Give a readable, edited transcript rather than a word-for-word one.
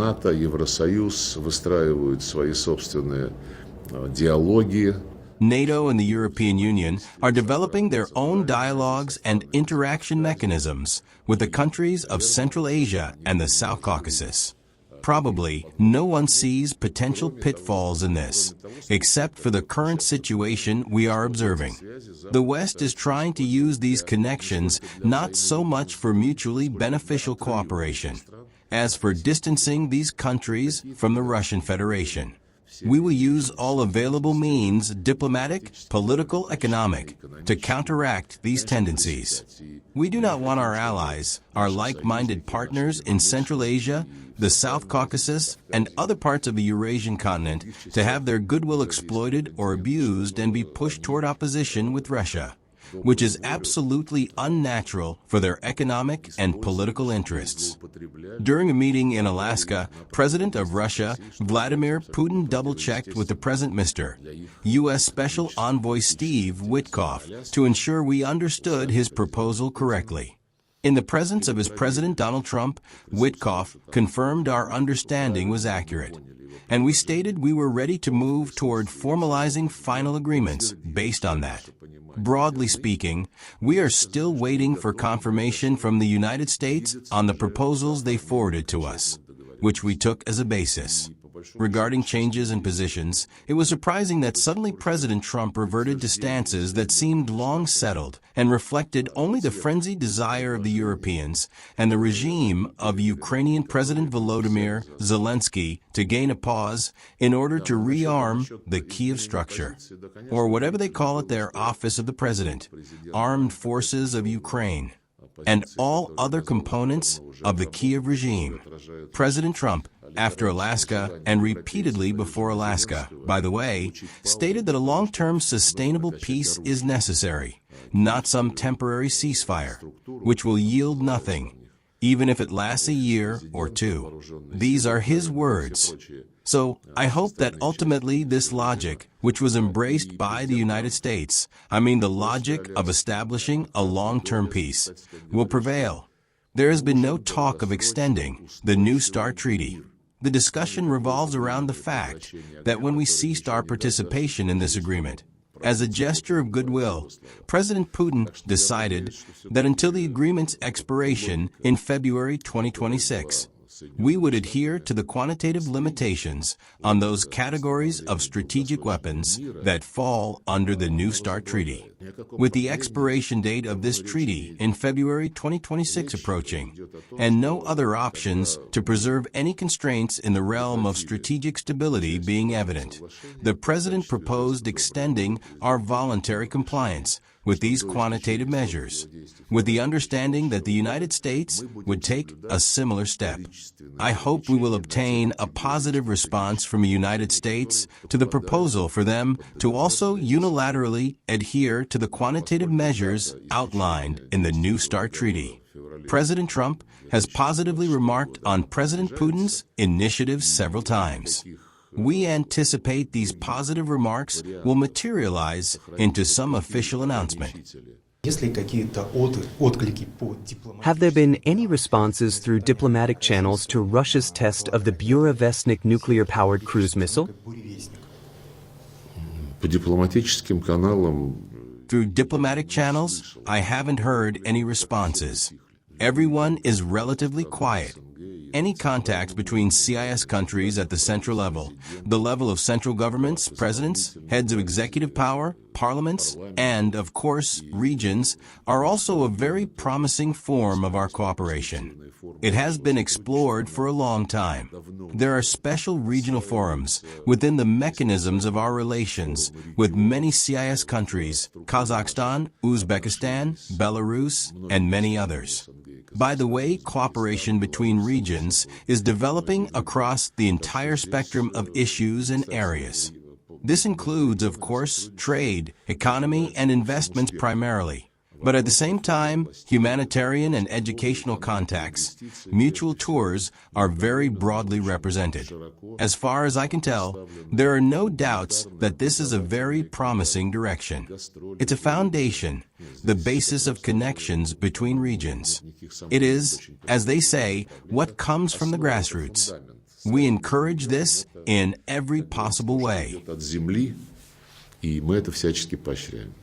НАТО, Евросоюз выстраивают свои собственные диалоги. NATO and the European Union are developing their own dialogues and interaction mechanisms with the countries of Central Asia and the South Caucasus. Probably no one sees potential pitfalls in this, except for the current situation we are observing. The West is trying to use these connections not so much for mutually beneficial cooperation, as for distancing these countries from the Russian Federation. We will use all available means, diplomatic, political, economic, to counteract these tendencies. We do not want our allies, our like-minded partners in Central Asia, the South Caucasus, and other parts of the Eurasian continent to have their goodwill exploited or abused and be pushed toward opposition with Russia, which is absolutely unnatural for their economic and political interests. During a meeting in Alaska, President of Russia, Vladimir Putin double-checked with the President Mr. U.S. Special Envoy Steve Witkoff to ensure we understood his proposal correctly. In the presence of his President Donald Trump, Witkoff confirmed our understanding was accurate, and we stated we were ready to move toward formalizing final agreements based on that. Broadly speaking, we are still waiting for confirmation from the United States on the proposals they forwarded to us, which we took as a basis. Regarding changes in positions, it was surprising that suddenly President Trump reverted to stances that seemed long settled and reflected only the frenzied desire of the Europeans and the regime of Ukrainian President Volodymyr Zelensky to gain a pause in order to rearm the Kiev structure, or whatever they call it, their Office of the President, Armed Forces of Ukraine, and all other components of the Kiev regime. President Trump, after Alaska and repeatedly before Alaska, by the way, stated that a long-term sustainable peace is necessary, not some temporary ceasefire, which will yield nothing, even if it lasts a year or two. These are his words. So, I hope that ultimately this logic, which was embraced by the United States, the logic of establishing a long-term peace, will prevail. There has been no talk of extending the New START Treaty. The discussion revolves around the fact that when we ceased our participation in this agreement, as a gesture of goodwill, President Putin decided that until the agreement's expiration in February 2026, we would adhere to the quantitative limitations on those categories of strategic weapons that fall under the New START Treaty. With the expiration date of this treaty in February 2026 approaching, and no other options to preserve any constraints in the realm of strategic stability being evident, the President proposed extending our voluntary compliance with these quantitative measures, with the understanding that the United States would take a similar step. I hope we will obtain a positive response from the United States to the proposal for them to also unilaterally adhere to the quantitative measures outlined in the New START Treaty. President Trump has positively remarked on President Putin's initiatives several times. We anticipate these positive remarks will materialize into some official announcement. Have there been any responses through diplomatic channels to Russia's test of the Burevestnik nuclear-powered cruise missile? Through diplomatic channels, I haven't heard any responses. Everyone is relatively quiet. Any contacts between CIS countries at the central level, the level of central governments, presidents, heads of executive power, parliaments, and, of course, regions, are also a very promising form of our cooperation. It has been explored for a long time. There are special regional forums within the mechanisms of our relations with many CIS countries, Kazakhstan, Uzbekistan, Belarus, and many others. By the way, cooperation between regions is developing across the entire spectrum of issues and areas. This includes, of course, trade, economy, and investments primarily. But at the same time, humanitarian and educational contacts, mutual tours are very broadly represented. As far as I can tell, there are no doubts that this is a very promising direction. It's a foundation, the basis of connections between regions. It is, as they say, what comes from the grassroots. We encourage this in every possible way. от земли, и мы это всячески поощряем.